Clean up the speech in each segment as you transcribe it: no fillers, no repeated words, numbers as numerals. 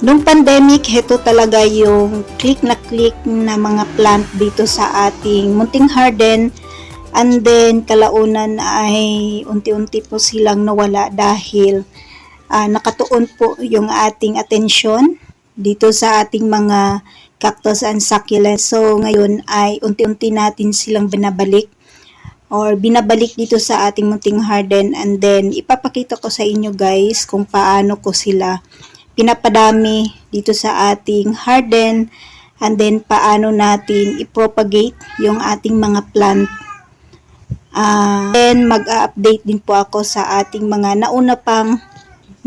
Nung pandemic, heto talaga yung click na click na mga plant dito sa ating munting garden. And then, kalaunan ay unti-unti po silang nawala dahil nakatuon po yung ating atensyon dito sa ating mga cactus and succulents. So, ngayon ay unti-unti natin silang binabalik dito sa ating munting garden, and then ipapakita ko sa inyo guys kung paano ko sila pinapadami dito sa ating garden, and then paano natin i-propagate yung ating mga plant. Then mag-update din po ako sa ating mga nauna pang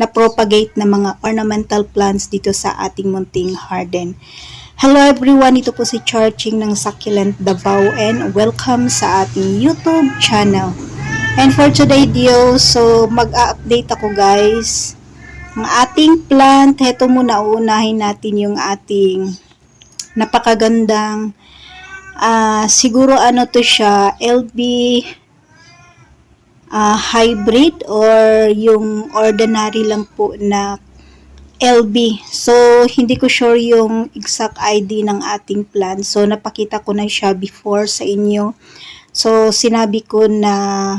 na-propagate na mga ornamental plants dito sa ating munting garden. Hello everyone, ito po si Charching ng Succulent Davao and welcome sa ating YouTube channel. And for today video, so mag-update ako guys. Ang ating plant, heto muna, uunahin natin yung ating napakagandang, siguro ano to siya, LB hybrid or yung ordinary lang po na LB. So, hindi ko sure yung exact ID ng ating plant. So, napakita ko na siya before sa inyo. So, sinabi ko na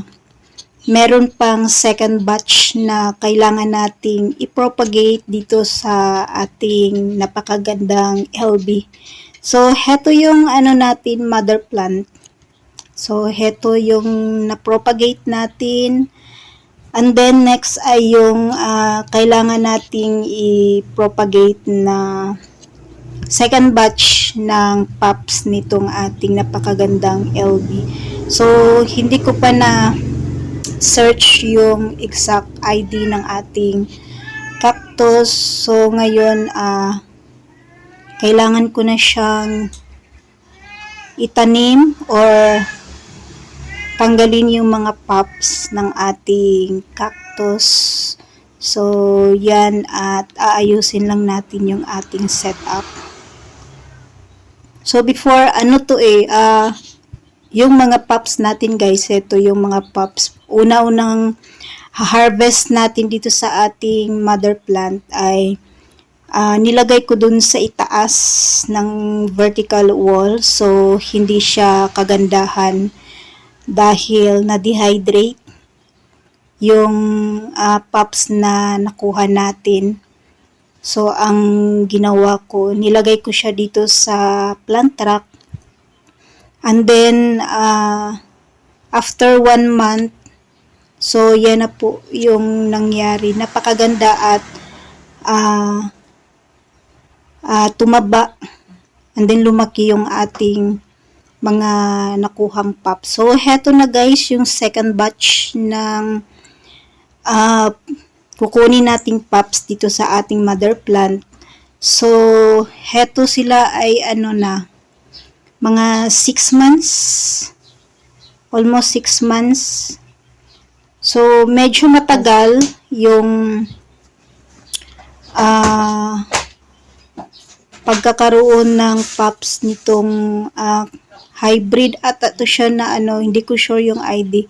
meron pang second batch na kailangan nating i-propagate dito sa ating napakagandang LB. So, heto yung natin, mother plant. So, heto yung na-propagate natin. And then, next ay yung kailangan nating i-propagate na second batch ng pops nitong ating napakagandang LB. So, hindi ko pa na search yung exact ID ng ating cactus. So, ngayon, kailangan ko na siyang itanim or tanggalin yung mga pops ng ating cactus. So, yan, at aayusin lang natin yung ating setup. So, before, yung mga pops natin guys, ito yung mga pops. Una-unang harvest natin dito sa ating mother plant ay nilagay ko dun sa itaas ng vertical wall. So, hindi siya kagandahan dahil na-dehydrate yung pops na nakuha natin. So, ang ginawa ko, nilagay ko siya dito sa plant rack. And then, after 1 month, so yan na po yung nangyari. Napakaganda at tumaba. And then, lumaki yung ating mga nakuhang pops. So, heto na guys, yung second batch ng kukunin nating pops dito sa ating mother plant. So, heto sila ay mga 6 months, almost 6 months. So, medyo matagal yung pagkakaroon ng pops nitong hybrid ata to siya na hindi ko sure yung ID.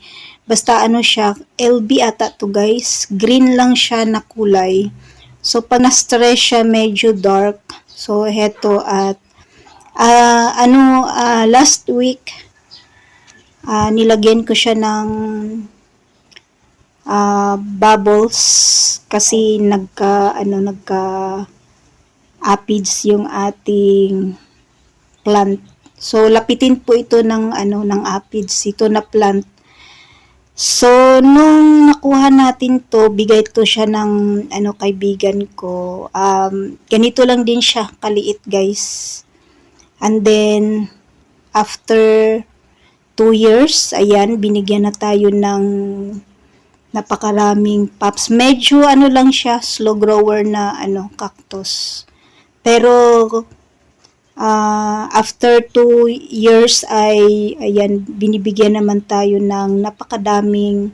Basta siya, LB ata to guys. Green lang siya na kulay. So, pag na-stress siya, medyo dark. So, heto at last week, nilagyan ko siya ng bubbles kasi aphids yung ating plant. So, lapitin po ito ng aphids, ito na plant. So, nung nakuha natin to, bigay to siya ng kaibigan ko. Ganito lang din siya, kaliit guys. And then, after 2 years, ayan, binigyan na tayo ng napakaraming pops. Medyo lang siya, slow grower na cactus. Pero, after 2 years ay, ayan, binibigyan naman tayo ng napakadaming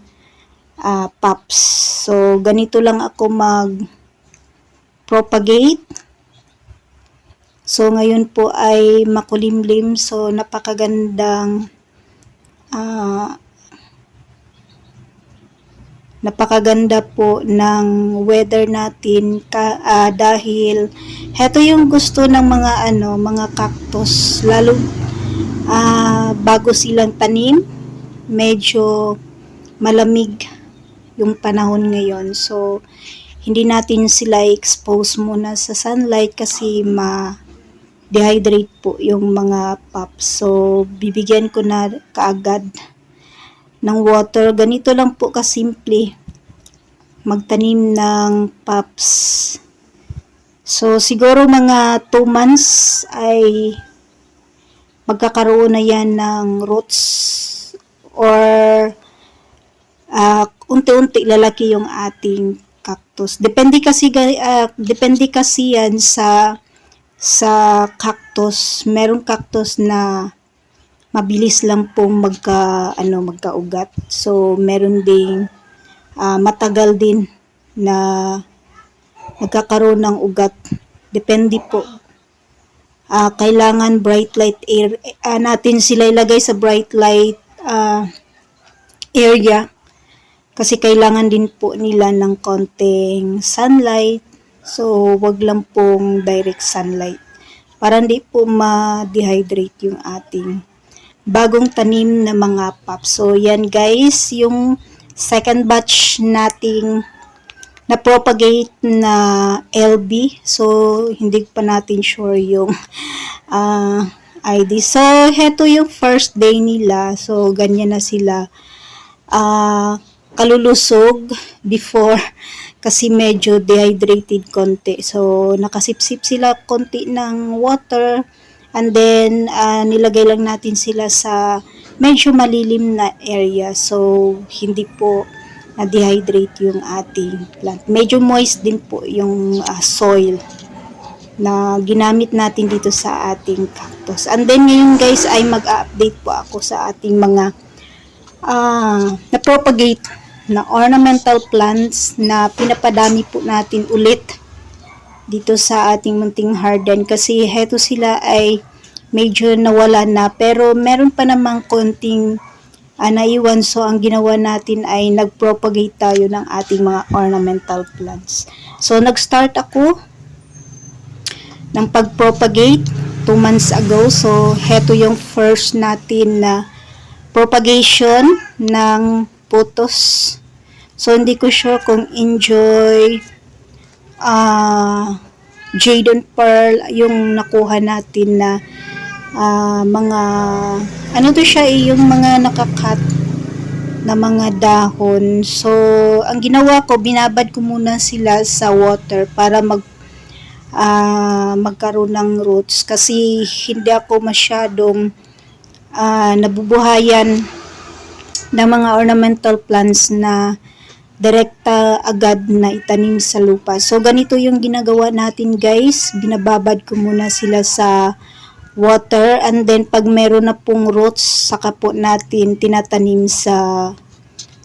pops. So, ganito lang ako mag-propagate. So, ngayon po ay makulimlim. So, napakagandang Napakaganda po ng weather natin dahil heto yung gusto ng mga cactus, lalo bago silang tanim, medyo malamig yung panahon ngayon. So hindi natin sila expose muna sa sunlight kasi dehydrate po yung mga pups. So bibigyan ko na kaagad ng water. Ganito lang po kasimple magtanim ng pups. So siguro mga 2 months ay magkakaroon na yan ng roots or unti-unti lalaki yung ating cactus. Depende kasi yan sa cactus. Merong cactus na mabilis lang pong magkaugat. So meron ding matagal din na magkakaroon ng ugat. Depende po. Kailangan bright light natin sila ilagay sa bright light area kasi kailangan din po nila ng konting sunlight. So wag lang pong direct sunlight para hindi po ma-dehydrate yung ating bagong tanim na mga pups. So yan guys, yung second batch nating na propagate na LB. So hindi pa natin sure yung ID. So heto yung first day nila. So ganyan na sila kalulusog before kasi medyo dehydrated konti. So nakasipsip sila konti ng water and then nilagay lang natin sila sa medyo malilim na area. So hindi po na-dehydrate yung ating plant. Medyo moist din po yung soil na ginamit natin dito sa ating cactus. And then ngayon guys ay mag-update po ako sa ating mga na-propagate na ornamental plants na pinapadami po natin ulit dito sa ating munting garden kasi heto sila ay medyo nawala na pero meron pa namang konting naiwan. So ang ginawa natin ay nag-propagate tayo ng ating mga ornamental plants. So nag-start ako ng pag-propagate 2 months ago. So heto yung first natin na propagation ng putos. So hindi ko sure kung enjoy Jaden Pearl yung nakuha natin na mga to siya yung mga nakakat na mga dahon. So ang ginawa ko, binabad ko muna sila sa water para magkaroon ng roots kasi hindi ako masyadong nabubuhayan ng mga ornamental plants na direkta agad na itanim sa lupa. So ganito yung ginagawa natin guys, binababad ko muna sila sa water and then pag meron na pong roots saka po natin tinatanim sa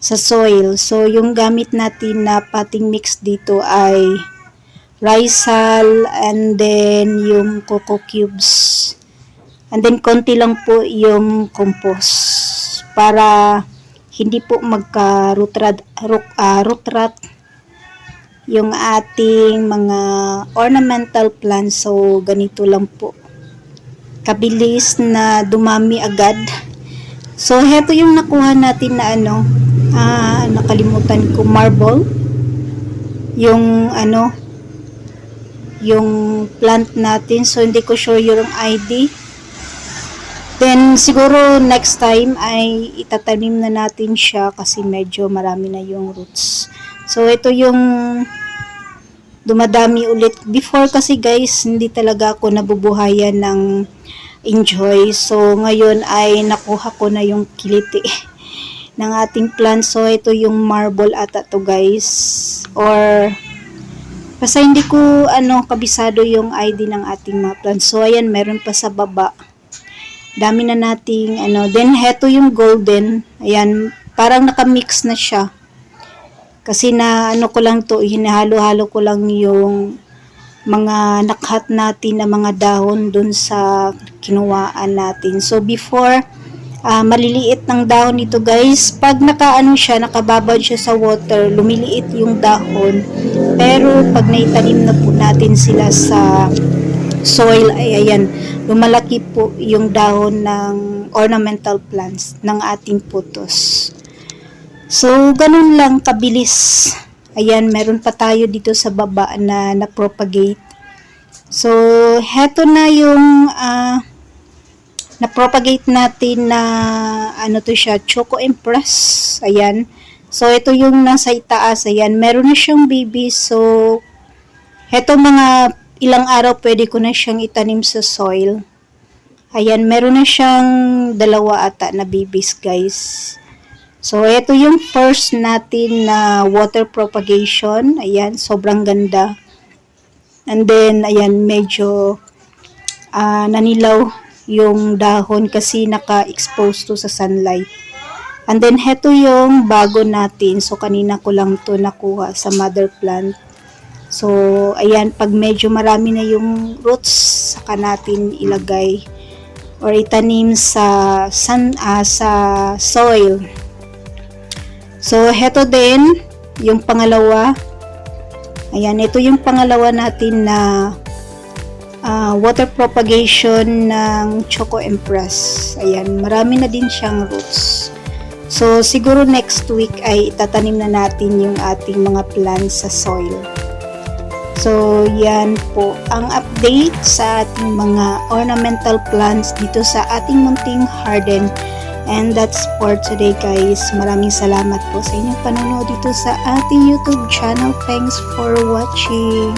soil. So yung gamit natin na potting mix dito ay Rysal and then yung coco cubes and then konti lang po yung compost para hindi po root rot yung ating mga ornamental plants. So ganito lang po kabilis na dumami agad. So heto yung nakuha natin na nakalimutan ko, marble yung yung plant natin. So hindi ko sure yung ID. Then siguro next time ay itatanim na natin siya kasi medyo marami na yung roots. So ito yung dumadami ulit. Before kasi guys, hindi talaga ako nabubuhayan ng enjoy. So ngayon ay nakuha ko na yung kiliti ng ating plant. So ito yung marble ata to guys. Or basta hindi ko kabisado yung ID ng ating mga plants. So ayan, meron pa sa baba. Dami na nating then heto yung golden. Ayan, parang nakamix na siya. Kasi na ko lang to, hinahalo-halo ko lang yung mga nakhat natin na mga dahon dun sa kinuwaan natin. So before Maliliit ng dahon nito guys. Pag nakaano siya, nakababad siya sa water, lumiliit yung dahon. Pero pag naitanim na po natin sila sa soil, ay ayan, lumalaki po yung dahon ng ornamental plants ng ating putos. So, ganun lang kabilis. Ayan, meron pa tayo dito sa baba na na-propagate. So, heto na yung na-propagate natin na ano to siya, Choco Empress. Ayan. So, ito yung nasa itaas. Ayan, meron na siyang baby. So, heto mga ilang araw pwede ko na siyang itanim sa soil. Ayan, meron na siyang 2 ata na babies guys. So, ito yung first natin na water propagation. Ayan, sobrang ganda. And then, ayan, medyo nanilaw yung dahon kasi naka-expose to sa sunlight. And then, heto yung bago natin. So, kanina ko lang to nakuha sa mother plant. So, ayan, pag medyo marami na yung roots, saka natin ilagay or itanim sa soil. So, heto din, yung pangalawa. Ayan, ito yung pangalawa natin na water propagation ng Choco Empress. Ayan, marami na din siyang roots. So, siguro next week ay itatanim na natin yung ating mga plants sa soil. So, yan po ang update sa ating mga ornamental plants dito sa ating munting garden. And that's for today guys. Maraming salamat po sa inyong panonood dito sa ating YouTube channel. Thanks for watching.